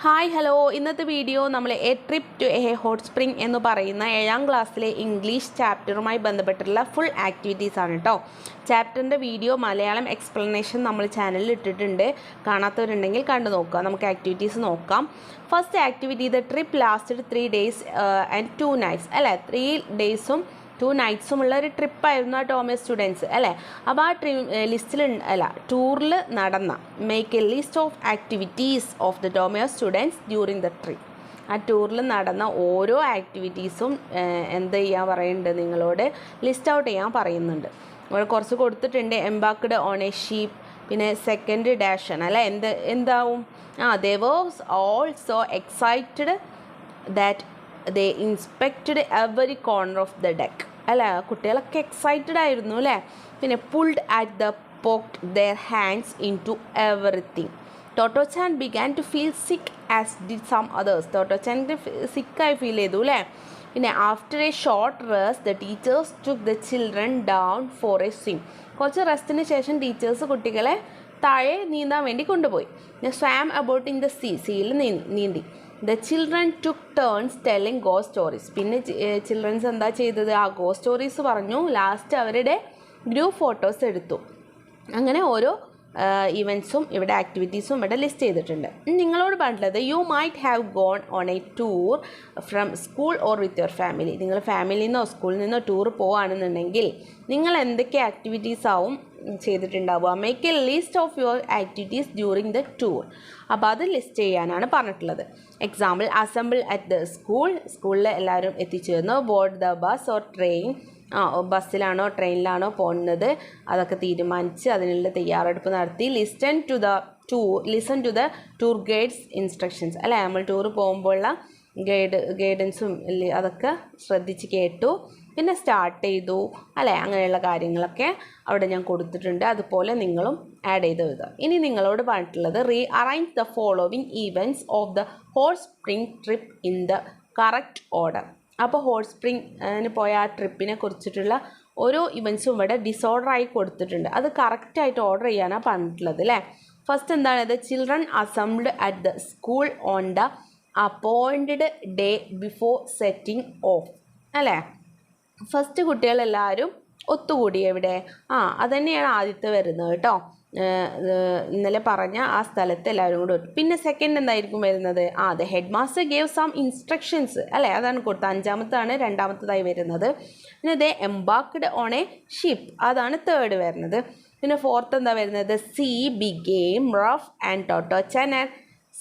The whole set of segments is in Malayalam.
ഹായ് ഹലോ, ഇന്നത്തെ വീഡിയോ നമ്മൾ a trip to a hot spring എന്ന് പറയുന്ന 7ാം ക്ലാസ്സിലെ ഇംഗ്ലീഷ് ചാപ്റ്ററുമായി ബന്ധപ്പെട്ടുള്ള ഫുൾ ആക്ടിവിറ്റീസ് ആണ് കേട്ടോ. ചാപ്റ്ററിൻ്റെ വീഡിയോ മലയാളം എക്സ്പ്ലനേഷൻ നമ്മൾ ചാനലിൽ ഇട്ടിട്ടുണ്ട്. കാണാത്തവരുണ്ടെങ്കിൽ കണ്ടു നോക്കുക. നമുക്ക് ആക്ടിവിറ്റീസ് നോക്കാം. First activity, the trip lasted 3 days and 2 nights അല്ലേ. 3 days 2 nights ഉള്ള ഒരു ട്രിപ്പായിരുന്നു ആ ടോമസ് സ്റ്റുഡൻസ് അല്ലേ. അപ്പോൾ ആ ലിസ്റ്റിൽ ടൂറിൽ നടന്ന make a list of activities of the Tom's students during the trip. ആ ടൂറിൽ നടന്ന ഓരോ ആക്ടിവിറ്റീസും എന്ത് ചെയ്യാൻ പറയുന്നുണ്ട്, നിങ്ങളോട് ലിസ്റ്റ് ഔട്ട് ചെയ്യാൻ പറയുന്നുണ്ട്. അവിടെ കുറച്ച് കൊടുത്തിട്ടുണ്ട്. എംബാക്ക്ഡ് ഓൺ എ ഷീപ്പ്, പിന്നെ സെക്കൻഡ് ഡാഷൻ അല്ലേ. എന്താവും, they was all so excited that they inspected every corner of the deck അല്ലേ. കുട്ടികളൊക്കെ എക്സൈറ്റഡ് ആയിരുന്നു അല്ലേ. പിന്നെ pulled at the poked their hands in to everything. Totto chan began to feel sick as did some others. Totto chan സിക്കായി ഫീൽ ചെയ്തു അല്ലേ. പിന്നെ after a short rest the teachers took the children down for A swim. കുറച്ച് റെസ്റ്റിന് ശേഷം ടീച്ചേഴ്സ് കുട്ടികളെ താഴെ നീന്താൻ വേണ്ടി കൊണ്ടുപോയി. സ്വാം അബൌട്ട് ഇൻ ദ സീയിൽ നീന്തി. The children took turns telling ghost stories. പിന്നെ ചിൽഡ്രൻസ് എന്താ ചെയ്തത്, ആ ഗോസ്റ്റ് സ്റ്റോറീസ് പറഞ്ഞു. ലാസ്റ്റ് അവരുടെ ഗ്രൂപ്പ് ഫോട്ടോസ് എടുത്തു. അങ്ങനെ ഓരോ ഇവൻറ്റ്സും ഇവിടെ ആക്ടിവിറ്റീസും ഇവിടെ ലിസ്റ്റ് ചെയ്തിട്ടുണ്ട്. നിങ്ങളോട് പറഞ്ഞിട്ടുള്ളത്, you might have gone on a tour from school or with your family. നിങ്ങൾ ഫാമിലിയിൽ നിന്നോ സ്കൂളിൽ നിന്നോ ടൂർ പോവുകയാണെന്നുണ്ടെങ്കിൽ നിങ്ങൾ എന്തൊക്കെ ആക്ടിവിറ്റീസ് ആവും ചെയ്തിട്ടുണ്ടാവുക. Make a list of your activities during the tour. അപ്പോൾ അത് ലിസ്റ്റ് ചെയ്യാനാണ് പറഞ്ഞിട്ടുള്ളത്. എക്സാമ്പിൾ, അസംബിൾ അറ്റ് ദ സ്കൂളിൽ എല്ലാവരും എത്തിച്ചേർന്നു. Board the bus or train, ബസ്സിലാണോ ട്രെയിനിലാണോ പോകുന്നത് അതൊക്കെ തീരുമാനിച്ച് അതിനുള്ള തയ്യാറെടുപ്പ് നടത്തി. Listen to the tour guide's instructions അല്ലേ. നമ്മൾ ടൂർ പോകുമ്പോഴുള്ള ഗൈഡൻസും അതൊക്കെ ശ്രദ്ധിച്ച് കേട്ടു. പിന്നെ സ്റ്റാർട്ട് ചെയ്തു അല്ലേ. അങ്ങനെയുള്ള കാര്യങ്ങളൊക്കെ അവിടെ ഞാൻ കൊടുത്തിട്ടുണ്ട്. അതുപോലെ നിങ്ങളും ആഡ് ചെയ്ത് എഴുതുക. ഇനി നിങ്ങളോട് പറഞ്ഞിട്ടുള്ളത്, arrange the following events of the hot spring trip in the correct order. അപ്പോൾ ഹോട്ട് സ്പ്രിംഗിന് പോയ ആ ട്രിപ്പിനെ കുറിച്ചിട്ടുള്ള ഓരോ ഇവൻറ്റ്സും ഇവിടെ ഡിസോർഡറായി കൊടുത്തിട്ടുണ്ട്. അത് കറക്റ്റായിട്ട് ഓർഡർ ചെയ്യാനാണ് പറഞ്ഞിട്ടുള്ളത് അല്ലേ. ഫസ്റ്റ് എന്താണ്, the children assembled at the school on the appointed day before setting off അല്ലേ. ഫസ്റ്റ് കുട്ടികളെല്ലാവരും ഒത്തുകൂടി എവിടെ, അതുതന്നെയാണ് ആദ്യത്തെ വരുന്നത് കേട്ടോ. ഇന്നലെ പറഞ്ഞ ആ സ്ഥലത്ത് എല്ലാവരും കൂടെ ഒത്തു. പിന്നെ സെക്കൻഡ് എന്തായിരിക്കും വരുന്നത്, the head master gave some instructions അല്ലേ. അതാണ് കൊടുത്തത്. 5ാമത്താണ് രണ്ടാമത്തതായി വരുന്നത്. പിന്നെ they embarked on a ship, അതാണ് തേർഡ് വരുന്നത്. പിന്നെ ഫോർത്ത് എന്താ വരുന്നത്, sea became rough and Totto chan and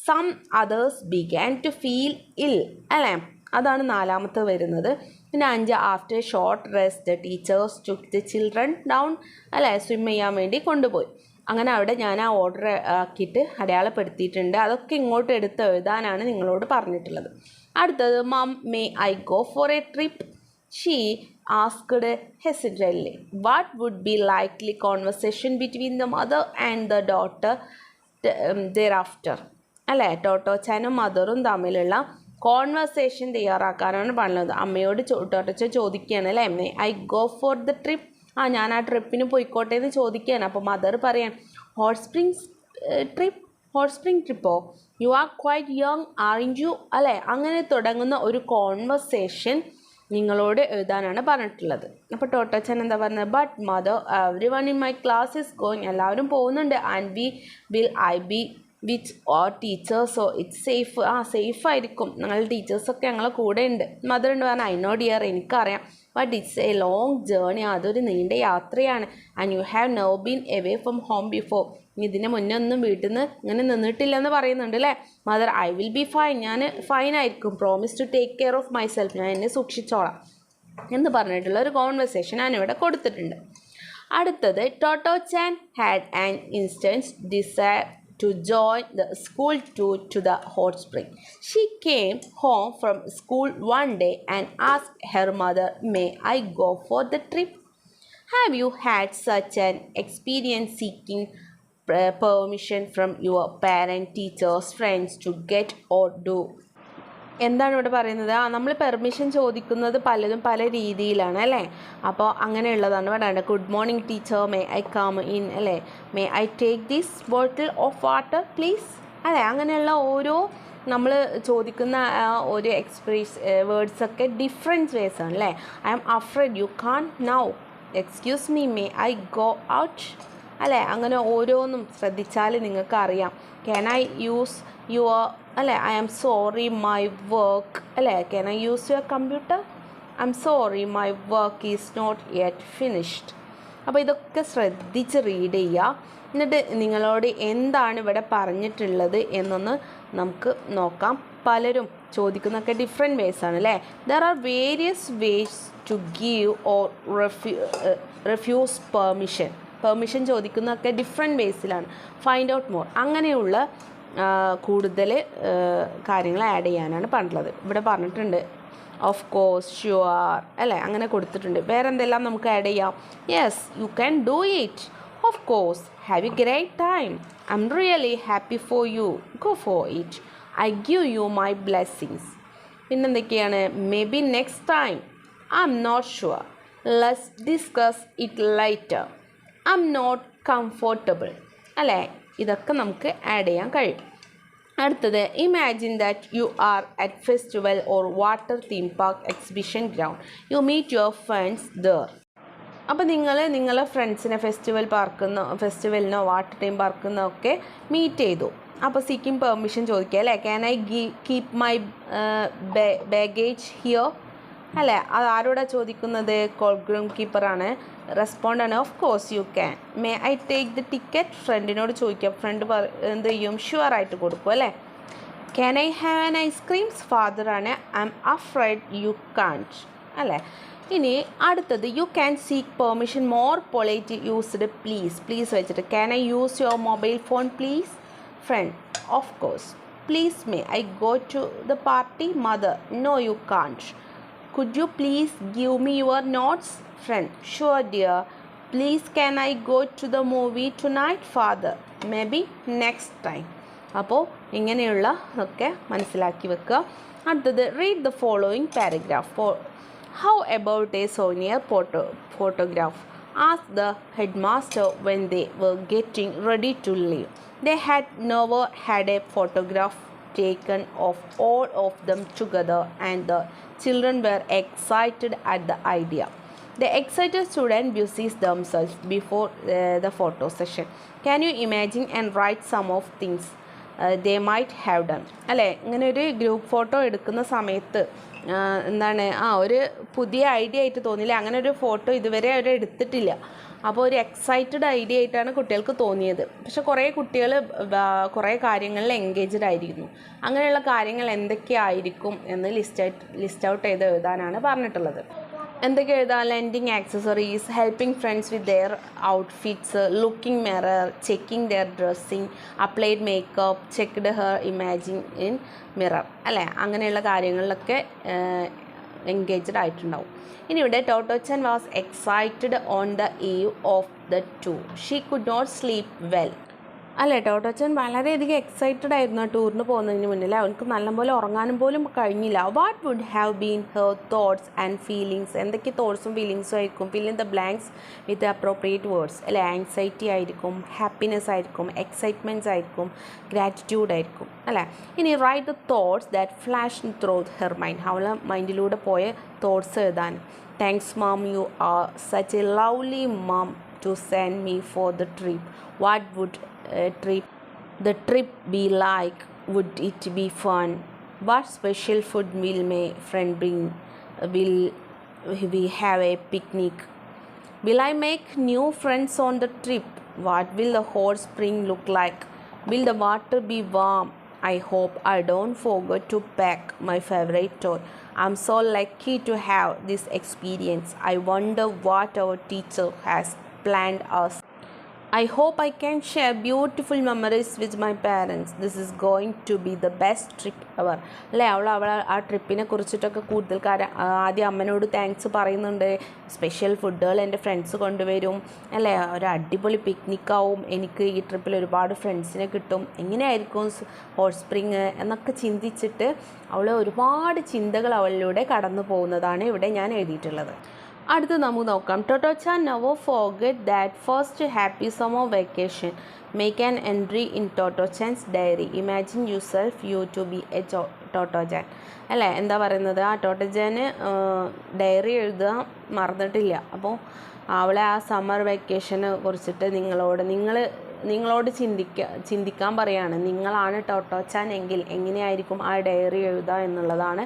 some others began to feel ill അല്ലേ. അതാണ് 4ാമത്തെ വരുന്നത്. പിന്നെ 5, after short rest teachers took the children down അല്ലേ, സ്വിം ചെയ്യാൻ വേണ്ടി കൊണ്ടുപോയി. അങ്ങനെ അവിടെ ഞാൻ ആ ഓർഡർ ആക്കിയിട്ട് അടയാളപ്പെടുത്തിയിട്ടുണ്ട്. അതൊക്കെ ഇങ്ങോട്ട് എടുത്ത് എഴുതാനാണ് നിങ്ങളോട് പറഞ്ഞിട്ടുള്ളത്. അടുത്തത്, mum may I go for a trip, she asked hesitantly. What would be likely conversation between the mother and the daughter thereafter അല്ലേ. ടോട്ടോ ചാനും മദറും തമ്മിലുള്ള കോൺവെർസേഷൻ തയ്യാറാക്കാനാണ് പറഞ്ഞത്. അമ്മയോട് ടോട്ടോച്ച ചോദിക്കുകയാണ് അല്ലേ, may I go for the trip, ഞാൻ ആ ട്രിപ്പിന് പോയിക്കോട്ടെ എന്ന് ചോദിക്കുകയാണ്. അപ്പോൾ മദർ പറയാൻ, ഹോട്ട് സ്പ്രിംഗ് ട്രിപ്പോ, you are quite young aren't you അല്ലേ. അങ്ങനെ തുടങ്ങുന്ന ഒരു കോൺവെർസേഷൻ നിങ്ങളോട് എഴുതാനാണ് പറഞ്ഞിട്ടുള്ളത്. അപ്പോൾ ടോട്ടോച്ചൻ എന്താ പറഞ്ഞത്, but mother everyone in my class is going, എല്ലാവരും പോകുന്നുണ്ട്. And will I be with or ടീച്ചേഴ്സോ ഇറ്റ്സ് സേഫ്, സേഫായിരിക്കും, ഞങ്ങളുടെ ടീച്ചേഴ്സൊക്കെ ഞങ്ങളെ കൂടെ ഉണ്ട്. മദർ ഉണ്ട് പറഞ്ഞാൽ, ഐ നോ ഡിയർ, എനിക്കറിയാം, but it's a long journey, അതൊരു നീണ്ട യാത്രയാണ്. And you have no been away from home before, ഇതിന് മുന്നേ ഒന്നും വീട്ടിൽ നിന്ന് ഇങ്ങനെ നിന്നിട്ടില്ലെന്ന് പറയുന്നുണ്ട് അല്ലേ. Mother, I will be fine, ഞാൻ ഫൈനായിരിക്കും. Promise to take care of myself, ഞാൻ എന്നെ സൂക്ഷിച്ചോളാം എന്ന് പറഞ്ഞിട്ടുള്ള ഒരു കോൺവെർസേഷൻ ഞാനിവിടെ കൊടുത്തിട്ടുണ്ട്. അടുത്തത്, Totto chan had an instance desire to join the school tour to the hot spring. She came home from school one day and asked her mother, may I go for the trip? Have you had such an experience seeking permission from your parents, teachers, friends to get or do? എന്താണ് ഇവിടെ പറയുന്നത്, നമ്മൾ പെർമിഷൻ ചോദിക്കുന്നത് പലതും പല രീതിയിലാണ് അല്ലേ. അപ്പോൾ അങ്ങനെയുള്ളതാണ് ഇവിടെ. Good morning teacher, may I come in അല്ലേ, may I take this bottle of water please അല്ലേ. അങ്ങനെയുള്ള ഓരോ നമ്മൾ ചോദിക്കുന്ന ഒരു വേർഡ്സൊക്കെ ഡിഫറെൻറ്റ് വേസ് ആണ് അല്ലേ. I am afraid you can't now, excuse me may I go out അല്ലേ. അങ്ങനെ ഓരോന്നും ശ്രദ്ധിച്ചാൽ നിങ്ങൾക്ക് അറിയാം. ക്യാൻ ഐ യൂസ് യുവർ അല്ലേ, I am sorry my work അല്ലേ. Can I use your computer, I am sorry my work is not yet finished. അപ്പോൾ ഇതൊക്കെ ശ്രദ്ധിച്ച് റീഡ് ചെയ്യുക. എന്നിട്ട് നിങ്ങളോട് എന്താണ് ഇവിടെ പറഞ്ഞിട്ടുള്ളത് എന്നൊന്ന് നമുക്ക് നോക്കാം. പലരും ചോദിക്കുന്നതൊക്കെ ഡിഫറെൻറ്റ് വേസ് ആണ് അല്ലേ. There are various ways to give or refuse permission ചോദിക്കുന്നതൊക്കെ ഡിഫറെൻറ്റ് വേസിലാണ്. ഫൈൻഡ് ഔട്ട് മോർ, അങ്ങനെയുള്ള കൂടുതൽ കാര്യങ്ങൾ ആഡ് ചെയ്യാനാണ് പറഞ്ഞിട്ടുള്ളത്. ഇവിടെ പറഞ്ഞിട്ടുണ്ട് ഓഫ് കോഴ്സ്, ഷുവർ അല്ലേ, അങ്ങനെ കൊടുത്തിട്ടുണ്ട്. വേറെ എന്തെല്ലാം നമുക്ക് ആഡ് ചെയ്യാം? Yes you can do it, of course, have a great time, I am really happy for you, go for it, I give you my blessings. പിന്നെന്തൊക്കെയാണ്? Maybe next time, I am not sure, let's discuss it later, I am not comfortable അല്ലേ. ഇതൊക്കെ നമുക്ക് ആഡ് ചെയ്യാൻ കഴിയും. അടുത്തത്, imagine that you are at festival or water theme park exhibition ground, you meet your friends there. അപ്പോൾ നിങ്ങളെ ഫ്രണ്ട്സിനെ ഫെസ്റ്റിവലിനോ വാട്ടർ തീം പാർക്കിനോ ഒക്കെ മീറ്റ് ചെയ്തു. അപ്പോൾ സീക്കിംഗ് പെർമിഷൻ ചോദിക്കുക അല്ലേ. Can I keep my baggage here അല്ലേ. അത് ആരോടാണ് ചോദിക്കുന്നത്? കോൾഗ്രൂം കീപ്പറാണ്. റെസ്പോണ്ടാണ് of course you can. May I take the ticket, ഫ്രണ്ടിനോട് ചോദിക്കാം. ഫ്രണ്ട് എന്ത് ചെയ്യും? ഷുവറായിട്ട് കൊടുക്കും അല്ലേ. Can I have an ice creams? ഫാദറാണ്. I am afraid you can't അല്ലേ. ഇനി അടുത്തത്, you can seek permission more polite used please വെച്ചിട്ട്. Can I use your mobile phone please? Friend of course. Please may I go to the party? Mother no you can't. Could you please give me your notes? Friend, sure dear. Please can I go to the movie tonight? Father, maybe next time. അപ്പോൾ ഇങ്ങനെയുള്ള ഒക്കെ മനസ്സിലാക്കി വെക്കുക. അടുത്തത്, read the following paragraph. How about a souvenir photograph? Asked the headmaster when they were getting ready to leave. They had never had a photograph taken of all of them together, and the children were excited at the idea. The excited student busies themselves before the photo session. Can you imagine and write some of things they might have done? അല്ലേ, ഇങ്ങനെ ഒരു ഗ്രൂപ്പ് ഫോട്ടോ എടുക്കുന്ന സമയത്ത് എന്താണ് ഒരു പുതിയ ഐഡിയ ആയിട്ട് തോന്നിയില്ല. അങ്ങനെ ഒരു ഫോട്ടോ ഇതുവരെ അവർ എടുത്തിട്ടില്ല. അപ്പോൾ ഒരു എക്സൈറ്റഡ് ഐഡിയ ആയിട്ടാണ് കുട്ടികൾക്ക് തോന്നിയത്. പക്ഷെ കുറേ കുട്ടികൾ കുറേ കാര്യങ്ങളിൽ എൻഗേജ്ഡ് ആയിരിക്കുന്നു. അങ്ങനെയുള്ള കാര്യങ്ങൾ എന്തൊക്കെയായിരിക്കും എന്ന് ലിസ്റ്റ് ഔട്ട് ചെയ്ത് എഴുതാനാണ് പറഞ്ഞിട്ടുള്ളത്. എന്തൊക്കെ എഴുതാം? Lending accessories, helping friends with their outfits, looking mirror, checking their dressing, applied makeup, checked hair, imagine in mirror അല്ലേ. അങ്ങനെയുള്ള കാര്യങ്ങളിലൊക്കെ എൻഗേജ്ഡ് ആയിട്ടുണ്ടാവും. ഇനി ഇവിടെ Tottochan was excited on the eve of the tour. She could not sleep well അല്ലേ. ടോട്ടോച്ചൻ വളരെയധികം എക്സൈറ്റഡ് ആയിരുന്നു ആ ടൂറിന് പോകുന്നതിന് മുന്നിൽ. അവർക്ക് നല്ലപോലെ ഉറങ്ങാനും പോലും കഴിഞ്ഞില്ല. What would have been her thoughts and feelings? എന്തൊക്കെ തോട്ട്സും ഫീലിങ്സും ആയിരിക്കും? Fill in the blanks with appropriate words അല്ലേ. ആങ്സൈറ്റി ആയിരിക്കും, ഹാപ്പിനെസ് ആയിരിക്കും, എക്സൈറ്റ്മെൻറ്റ്സ് ആയിരിക്കും, ഗ്രാറ്റിറ്റ്യൂഡ് ആയിരിക്കും അല്ലേ. ഇനി write the thoughts that flash through her mind. അവളെ മൈൻഡിലൂടെ പോയ തോട്ട്സ് എഴുതാൻ. Thanks ma'am, you are such a lovely ma'am to send me for the trip. What would the trip be like? Would it be fun? What special food will my friend bring? Will we have a picnic? Will I make new friends on the trip? What will the hot spring look like? Will the water be warm? I hope I don't forget to pack my favorite toy. I'm so lucky to have this experience. I wonder what our teacher has planned us. I hope I can share beautiful memories with my parents. This is going to be the best trip ever. അല്ലേ. അവൾ ആ ട്രിപ്പിനെ കുറിച്ചിട്ടൊക്കെ കൂടുതൽ ആദ്യം അമ്മനോട് താങ്ക്സ് പറയുന്നുണ്ട്. സ്പെഷ്യൽ ഫുഡുകൾ എൻ്റെ ഫ്രണ്ട്സ് കൊണ്ടുവരും അല്ലേ. ഒരു അടിപൊളി പിക്നിക്കാവും. എനിക്ക് ഈ ട്രിപ്പിൽ ഒരുപാട് ഫ്രണ്ട്സിനെ കിട്ടും. എങ്ങനെയായിരിക്കും ഹോട്ട് സ്പ്രിങ് എന്നൊക്കെ ചിന്തിച്ചിട്ട് അവൾ ഒരുപാട് ചിന്തകൾ അവളിലൂടെ കടന്നു പോകുന്നതാണ് ഇവിടെ ഞാൻ എഴുതിയിട്ടുള്ളത്. അടുത്ത് നമുക്ക് നോക്കാം. Tottochan never forget that first happy summer vacation make an entry in Tottochan's diary. Imagine yourself you to be a Tottochan. അല്ലേ, എന്താ പറയുന്നത്, ആ ടോട്ടോചാന് ഡയറി എഴുതാൻ മറന്നിട്ടില്ല. അപ്പോൾ അവളെ ആ സമ്മർ വെക്കേഷനെ കുറിച്ചിട്ട് നിങ്ങളോട് ചിന്തിക്കാൻ പറയാണ്. നിങ്ങളാണ് ടോട്ടോചാൻ എങ്കിൽ എങ്ങനെയായിരിക്കും ആ ഡയറി എഴുതുക എന്നുള്ളതാണ്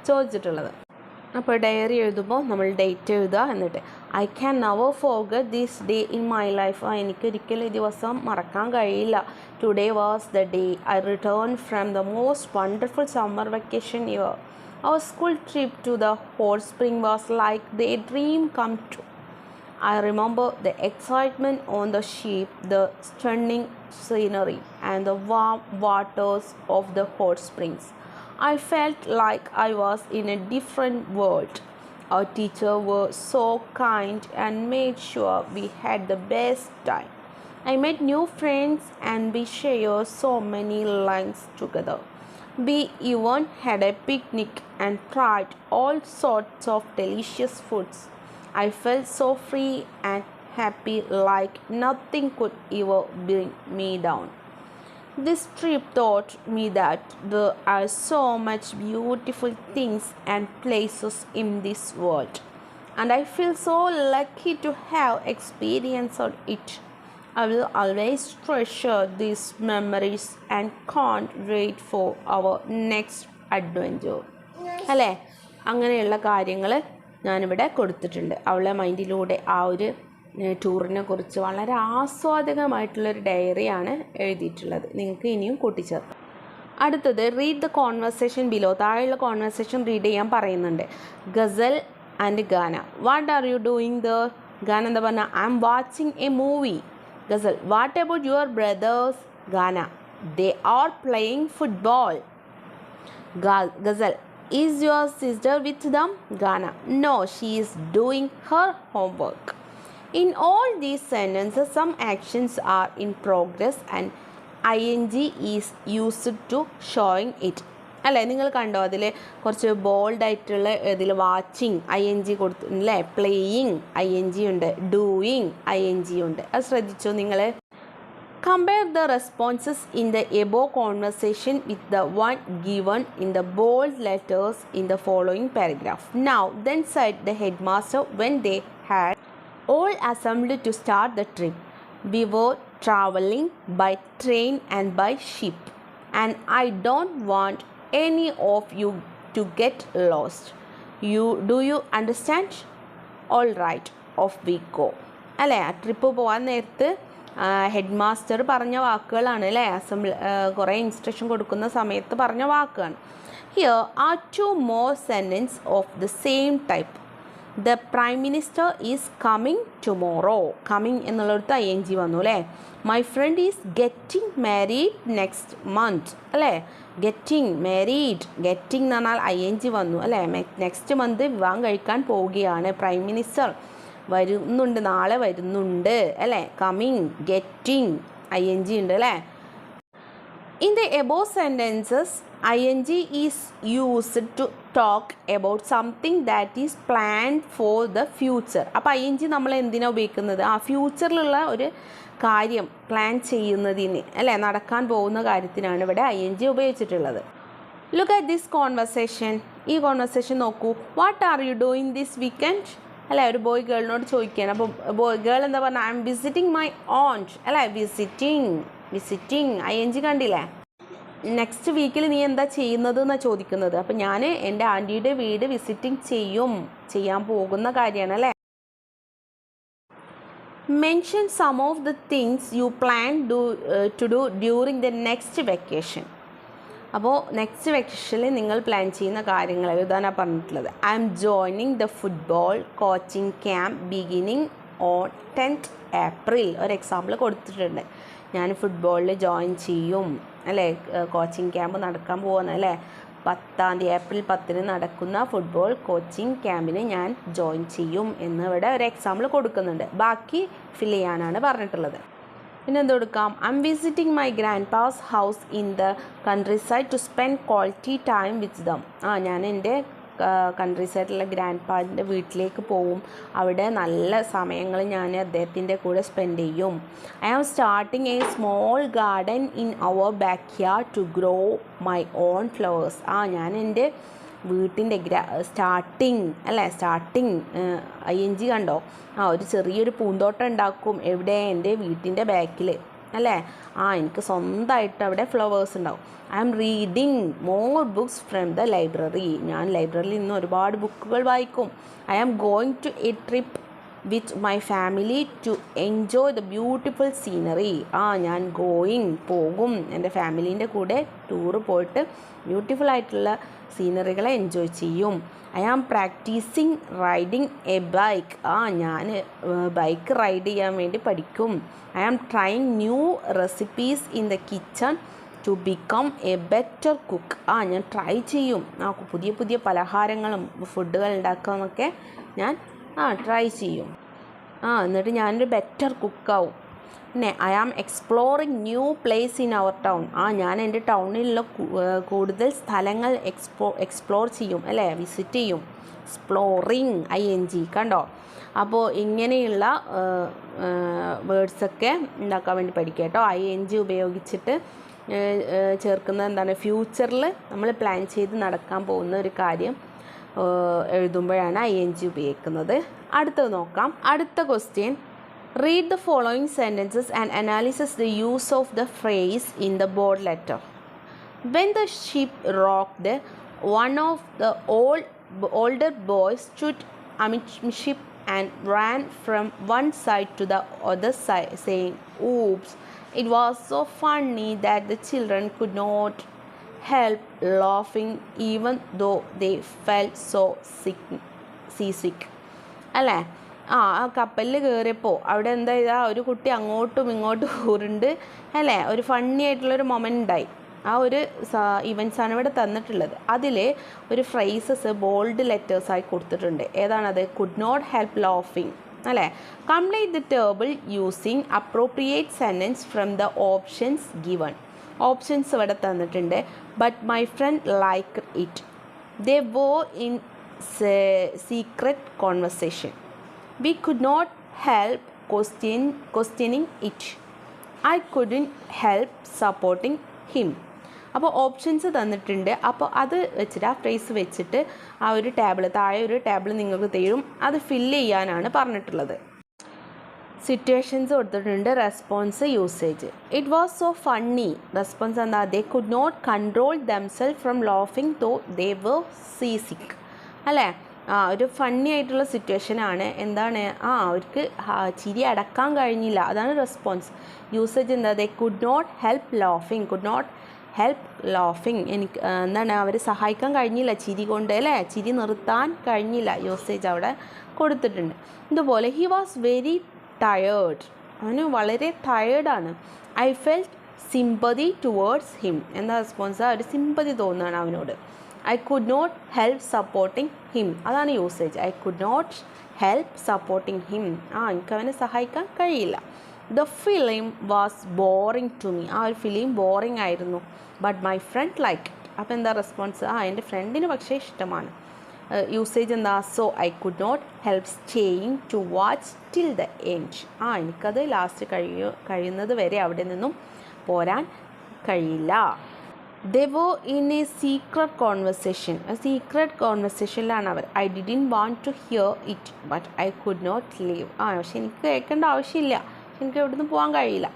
ചോദിച്ചിട്ടുള്ളത്. അപ്പോൾ ഡയറി എഴുതുമ്പോൾ നമ്മൾ ഡേറ്റ് എഴുതുക. എന്നിട്ട് I can never forget this day in my life. എനിക്കൊരിക്കലും ഈ ദിവസം മറക്കാൻ കഴിയില്ല. Today was the day I return from the most wonderful summer vacation year. Our school trip to the hot spring was like the dream come true. I remember the excitement on the ship, the stunning scenery, and the warm waters of the hot springs. I felt like I was in a different world. Our teachers were so kind and made sure we had the best time. I met new friends and we shared so many lunches together. We even had a picnic and tried all sorts of delicious foods. I felt so free and happy, like nothing could ever bring me down. This trip taught me that there are so much beautiful things and places in this world, and I feel so lucky to have experienced it. I will always treasure these memories and can't wait for our next adventure. അല്ലേ, അങ്ങനെയുള്ള കാര്യങ്ങൾ ഞാനിവിടെ കൊടുത്തിട്ടുണ്ട്. അവളെ മൈൻഡിലൂടെ ആ ഒരു ടൂറിനെ കുറിച്ച് വളരെ ആസ്വാദകമായിട്ടുള്ളൊരു ഡയറിയാണ് എഴുതിയിട്ടുള്ളത്. നിങ്ങൾക്ക് ഇനിയും കൂട്ടിച്ചേർക്കാം. അടുത്തത് റീഡ് ദ കോൺവെർസേഷൻ ബിലോ. താഴെയുള്ള കോൺവെർസേഷൻ റീഡ് ചെയ്യാൻ പറയുന്നുണ്ട്. Ghazal and Gana. What are you doing the? Gana എന്താ പറഞ്ഞാൽ I am watching a movie. Ghazal what about your brothers? Gana they are playing football. Ghazal is your sister with them? Gana no, she is doing her homework. In all these sentences, some actions are in progress and ing is used to showing it. അല്ലേ, നിങ്ങൾ കണ്ടോ അതിൽ കുറച്ച് ബോൾഡ് ആയിട്ടുള്ള ഇതിൽ വാച്ചിങ് ing കൊടുത്തില്ലേ, പ്ലേയിങ് ing ഉണ്ട്, ഡൂയിങ് ing ഉണ്ട്. അത് ശ്രദ്ധിച്ചോ നിങ്ങൾ? Compare the responses in the above conversation with the one given in the bold letters in the following paragraph. Now, then said the headmaster when they had all assembled to start the trip. We were traveling by train and by ship, and I don't want any of you to get lost. Do you understand? All right, off we go. അല്ലേ, ആ ട്രിപ്പ് പോകാൻ നേരത്ത് ഹെഡ് മാസ്റ്റർ പറഞ്ഞ വാക്കുകളാണ് അല്ലേ, കുറേ ഇൻസ്ട്രക്ഷൻ കൊടുക്കുന്ന സമയത്ത് പറഞ്ഞ വാക്കാണ്. Here are 2 more sentences of the same type. The prime minister is coming tomorrow. Coming എന്നുള്ളടത്ത് ing വന്നു അല്ലേ. My friend is getting married next month അല്ലേ. ഗെറ്റിംഗ് മാരീഡ്, ഗെറ്റിംഗ് എന്ന് പറഞ്ഞാൽ ing വന്നു അല്ലേ. നെക്സ്റ്റ് മന്ത് വിവാഹം കഴിക്കാൻ പോവുകയാണ് പ്രൈം മിനിസ്റ്റർ. വരുന്നുണ്ട്, നാളെ വരുന്നുണ്ട് അല്ലേ. കമ്മിങ്, ഗെറ്റിംഗ് ing ഉണ്ട് അല്ലേ. In the above sentences ing is used to talk about something that is planned for the future. അപ്പോൾ ing നമ്മൾ എന്തിനാണ് ഉപയോഗിക്കുന്നത്? ആ ഫ്യൂച്ചറിലുള്ള ഒരു കാര്യം പ്ലാൻ ചെയ്യുന്നതിന് അല്ലേ, നടക്കാൻ പോകുന്ന കാര്യത്തിനാണ് ഇവിടെ ing ഉപയോഗിച്ചിട്ടുള്ളത്. Look at this conversation. ഈ കോൺവെർസേഷൻ നോക്കൂ. What are you doing this weekend? അല്ലേ, ഒരു ബോയ് ഗേളിനോട് ചോദിക്കുകയാണ്. അപ്പോൾ ഗേൾ എന്താ പറഞ്ഞാൽ ഐ എം വിസിറ്റിംഗ് മൈ ഓൺട്ട് അല്ലേ. വിസിറ്റിംഗ് ing കണ്ടില്ലേ. നെക്സ്റ്റ് വീക്കിൽ നീ എന്താ ചെയ്യുന്നത് എന്നാണ് ചോദിക്കുന്നത്. അപ്പം ഞാൻ എൻ്റെ ആൻറ്റിയുടെ വീട് വിസിറ്റിംഗ് ചെയ്യാൻ പോകുന്ന കാര്യമാണ് അല്ലേ. Mention some of the things you plan to do during the next vacation. അപ്പോൾ നെക്സ്റ്റ് വെക്കേഷനിൽ നിങ്ങൾ പ്ലാൻ ചെയ്യുന്ന കാര്യങ്ങൾ എഴുതാനാണ് പറഞ്ഞിട്ടുള്ളത്. I am joining the football coaching camp beginning on 10th April. ഒരു എക്സാമ്പിൾ കൊടുത്തിട്ടുണ്ട്. ഞാൻ ഫുട്ബോളിൽ ജോയിൻ ചെയ്യും അല്ലേ. കോച്ചിങ് ക്യാമ്പ് നടക്കാൻ പോകുന്നത് അല്ലേ. 10th April 10 നടക്കുന്ന ഫുട്ബോൾ കോച്ചിങ് ക്യാമ്പിന് ഞാൻ ജോയിൻ ചെയ്യും എന്ന് ഇവിടെ ഒരു എക്സാമ്പിൾ കൊടുക്കുന്നുണ്ട്. ബാക്കി ഫിൽ ചെയ്യാനാണ് പറഞ്ഞിട്ടുള്ളത്. പിന്നെ എന്ത് കൊടുക്കാം? I am visiting my grandpa's house in the countryside to spend quality time with them. ഞാൻ എൻ്റെ കൺട്രി സൈഡിലുള്ള ഗ്രാൻഡ് പാൻ്റെ വീട്ടിലേക്ക് പോവും. അവിടെ നല്ല സമയങ്ങൾ ഞാൻ അദ്ദേഹത്തിൻ്റെ കൂടെ സ്പെൻഡ് ചെയ്യും. I am starting a small garden in our backyard to grow my own flowers. ഞാൻ എൻ്റെ വീട്ടിൻ്റെ സ്റ്റാർട്ടിങ് ING കണ്ടോ, ഒരു ചെറിയൊരു പൂന്തോട്ടം ഉണ്ടാക്കും. എവിടെ? എൻ്റെ വീട്ടിൻ്റെ ബാക്കിൽ അല്ലേ. എനിക്ക് സ്വന്തമായിട്ട് അവിടെ ഫ്ലവേഴ്സ് ഉണ്ടാവും. I am reading more books from the library. ഞാൻ ലൈബ്രറിയിൽ നിന്ന് ഒരുപാട് ബുക്കുകൾ വായിക്കും. I am going to a trip with my family to enjoy the beautiful scenery. ഞാൻ പോകും എൻ്റെ ഫാമിലീൻ്റെ കൂടെ ടൂറ് പോയിട്ട് ബ്യൂട്ടിഫുൾ ആയിട്ടുള്ള സീനറികളെ എൻജോയ് ചെയ്യും. I am practising riding a bike. ഞാൻ ബൈക്ക് റൈഡ് ചെയ്യാൻ വേണ്ടി പഠിക്കും. I am trying new recipes in the kitchen to become a better cook. ഞാൻ ട്രൈ ചെയ്യും. പുതിയ പുതിയ പലഹാരങ്ങളും ഫുഡുകൾ ഉണ്ടാക്കാമെന്നൊക്കെ ഞാൻ ട്രൈ ചെയ്യും. എന്നിട്ട് ഞാനൊരു ബെറ്റർ കുക്കാവും. പിന്നെ I am exploring new place in our town. ഞാൻ എൻ്റെ ടൗണിലുള്ള കൂടുതൽ സ്ഥലങ്ങൾ എക്സ്പ്ലോർ ചെയ്യും അല്ലേ, വിസിറ്റ് ചെയ്യും. എക്സ്പ്ലോറിങ് ING കണ്ടോ. അപ്പോൾ ഇങ്ങനെയുള്ള വേർഡ്സൊക്കെ ഉണ്ടാക്കാൻ വേണ്ടി പഠിക്കുക കേട്ടോ. ING ഉപയോഗിച്ചിട്ട് ചേർക്കുന്നത് എന്താണ്? ഫ്യൂച്ചറിൽ നമ്മൾ പ്ലാൻ ചെയ്ത് നടക്കാൻ പോകുന്ന ഒരു കാര്യം എഴുതുമ്പോഴാണ് ING ഉപയോഗിക്കുന്നത്. അടുത്തത് നോക്കാം. അടുത്ത question, read the following sentences and analyze the use of the phrase in the bold letter. When the ship rocked, one of the older boys stood amidship and ran from one side to the other side, saying, "Oops!" It was so funny that the children could not help laughing even though they felt so seasick. അല്ലേ? കപ്പലിൽ കയറിയപ്പോൾ അവിടെ എന്താ ചെയ്താൽ ഒരു കുട്ടി അങ്ങോട്ടും ഇങ്ങോട്ടും ഉരുണ്ട് അല്ലേ, ഒരു ഫണ്ണി ആയിട്ടുള്ളൊരു മൊമെൻ്റ് ഉണ്ടായി. ഒരു ഇവൻസാണ് ഇവിടെ തന്നിട്ടുള്ളത്. അതിൽ ഒരു ഫ്രേസസ് ബോൾഡ് ലെറ്റേഴ്സായി കൊടുത്തിട്ടുണ്ട്. ഏതാണത്? കുഡ് നോട്ട് ഹെൽപ്പ് ലാഫിങ് അല്ലേ. Complete the table using appropriate sentence from the options given. Options ഇവിടെ തന്നിട്ടുണ്ട്. But my friend like it. They were in secret conversation. We could not help questioning it. I couldn't help supporting him. അപ്പോൾ ഓപ്ഷൻസ് തന്നിട്ടുണ്ട്. അപ്പോൾ അത് വെച്ചിട്ട് ഫ്രേസ് വെച്ചിട്ട് ഒരു താഴെ ഒരു ടേബിൾ നിങ്ങൾക്ക് തരും. അത് ഫില്ല് ചെയ്യാനാണ് പറഞ്ഞിട്ടുള്ളത്. സിറ്റുവേഷൻസ് കൊടുത്തിട്ടുണ്ട്. Response, usage. It was so funny. Response എന്താ? They could not control themself from ലാഫിങ് ദോ ദേ വർ സീസിക്ക് അല്ലേ. ഒരു ഫണ്ണി ആയിട്ടുള്ള സിറ്റുവേഷനാണ്. എന്താണ്? അവർക്ക് ചിരി അടക്കാൻ കഴിഞ്ഞില്ല. അതാണ് റെസ്പോൺസ്. യൂസേജ് എന്താ? ദേ കുഡ് നോട്ട് ഹെൽപ്പ് ലാഫിങ്. എനിക്ക് എന്താണ്? അവർ സഹായിക്കാൻ കഴിഞ്ഞില്ല ചിരി കൊണ്ട് അല്ലേ, ചിരി നിർത്താൻ കഴിഞ്ഞില്ല. യൂസേജ് അവിടെ കൊടുത്തിട്ടുണ്ട്. ഇതുപോലെ ഹി വാസ് വെരി ടയേർഡ്. അവന് വളരെ ടയേർഡാണ്. I felt sympathy towards him. എന്താ റെസ്പോൺസ്? ഒരു സിമ്പതി തോന്നുകയാണ് അവനോട്. I could not help supporting him. അതാണ് usage. I could not help supporting him. എനിക്ക് അവനെ സഹായിക്കാൻ കഴിയില്ല. The film was boring to me. ഒരു ഫിലിം ബോറിങ് ആയിരുന്നു. But my friend like it. അപ്പോൾ എന്താ റെസ്പോൺസ്? എൻ്റെ ഫ്രണ്ടിന് പക്ഷേ ഇഷ്ടമാണ്. യൂസേജ് എന്താ? So I could not help staying to watch till the end. എനിക്കത് ലാസ്റ്റ് കഴിയുന്നത് വരെ അവിടെ നിന്നും പോരാൻ കഴിയില്ല. They were in a secret conversation. A secret conversationലാണ് our. I didn't want to hear it, but I could not leave. പക്ഷെ എനിക്ക് കേൾക്കേണ്ട ആവശ്യമില്ല. എനിക്ക് ഇവിടുന്ന് പോകാൻ കഴിയില്ല.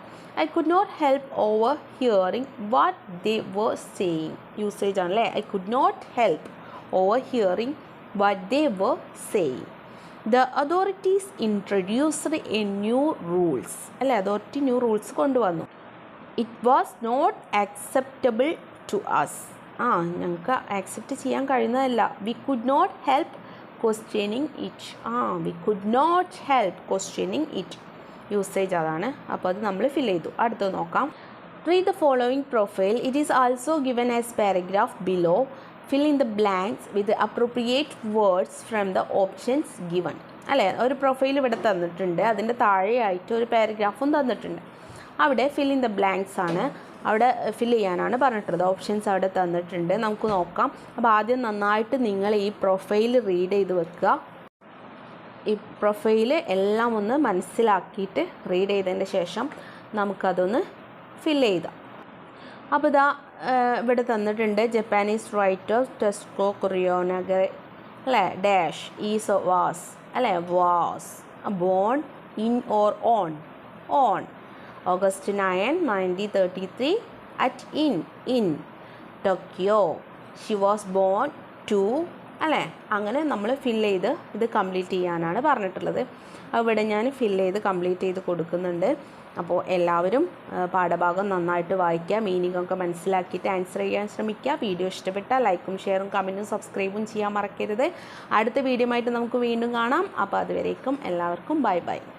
I could not help overhearing what they were saying. Usage ആണല്ലേ. I could not help overhearing what they were saying. The authorities introduced a new rules. അല്ലേ, അതോറിറ്റി ന്യൂ റൂൾസ് കൊണ്ടുവന്നു. It was not acceptable to us. ഞങ്ങൾക്ക് ആക്സെപ്റ്റ് ചെയ്യാൻ കഴിയുന്നതല്ല. We could not help questioning it. We could not help questioning it. Usage അതാണ്. അപ്പോൾ അത് നമ്മൾ ഫിൽ ചെയ്തു. അടുത്തത് നോക്കാം. Read the following profile. It is also given as paragraph below. Fill in the blanks with the appropriate words from the options given. അല്ലേ, ഒരു പ്രൊഫൈൽ ഇവിടെ തന്നിട്ടുണ്ട്. അതിൻ്റെ താഴെയായിട്ട് ഒരു പാരഗ്രാഫും തന്നിട്ടുണ്ട്. അവിടെ ഫിൽ ഇൻ ദ ബ്ലാങ്ക്സ് ആണ്. അവിടെ ഫില്ല് ചെയ്യാനാണ് പറഞ്ഞിട്ടുള്ളത്. ഓപ്ഷൻസ് അവിടെ തന്നിട്ടുണ്ട്, നമുക്ക് നോക്കാം. അപ്പോൾ ആദ്യം നന്നായിട്ട് നിങ്ങൾ ഈ പ്രൊഫൈൽ റീഡ് ചെയ്ത് വെക്കുക. ഈ പ്രൊഫൈൽ എല്ലാം ഒന്ന് മനസ്സിലാക്കിയിട്ട് റീഡ് ചെയ്തതിന് ശേഷം നമുക്കതൊന്ന് ഫില്ല് ചെയ്താം. അപ്പോൾ ഇതാ ഇവിടെ തന്നിട്ടുണ്ട് ജപ്പാനീസ് റൈറ്റർ ടെസ്കോ കുറിയോനഗരെ അല്ലേ ഡാഷ് ഈസ് വാസ് അല്ലേ was born in or on August 9, 1933 at in Tokyo. She was born to അല്ലേ അങ്ങനെ നമ്മൾ ഫില്ല് ചെയ്ത് ഇത് കംപ്ലീറ്റ് ചെയ്യാനാണ് പറഞ്ഞിട്ടുള്ളത്. അവിടെ ഞാൻ ഫില്ല് ചെയ്ത് കംപ്ലീറ്റ് ചെയ്ത് കൊടുക്കുന്നുണ്ട്. അപ്പോൾ എല്ലാവരും പാഠഭാഗം നന്നായിട്ട് വായിക്കുക, മീനിങ് ഒക്കെ മനസ്സിലാക്കിയിട്ട് ആൻസർ ചെയ്യാൻ ശ്രമിക്കുക. വീഡിയോ ഇഷ്ടപ്പെട്ടാൽ ലൈക്കും ഷെയറും കമൻറ്റും സബ്സ്ക്രൈബും ചെയ്യാൻ മറക്കരുത്. അടുത്ത വീഡിയോ ആയിട്ട് നമുക്ക് വീണ്ടും കാണാം. അപ്പോൾ അതുവരേക്കും എല്ലാവർക്കും ബൈ ബൈ.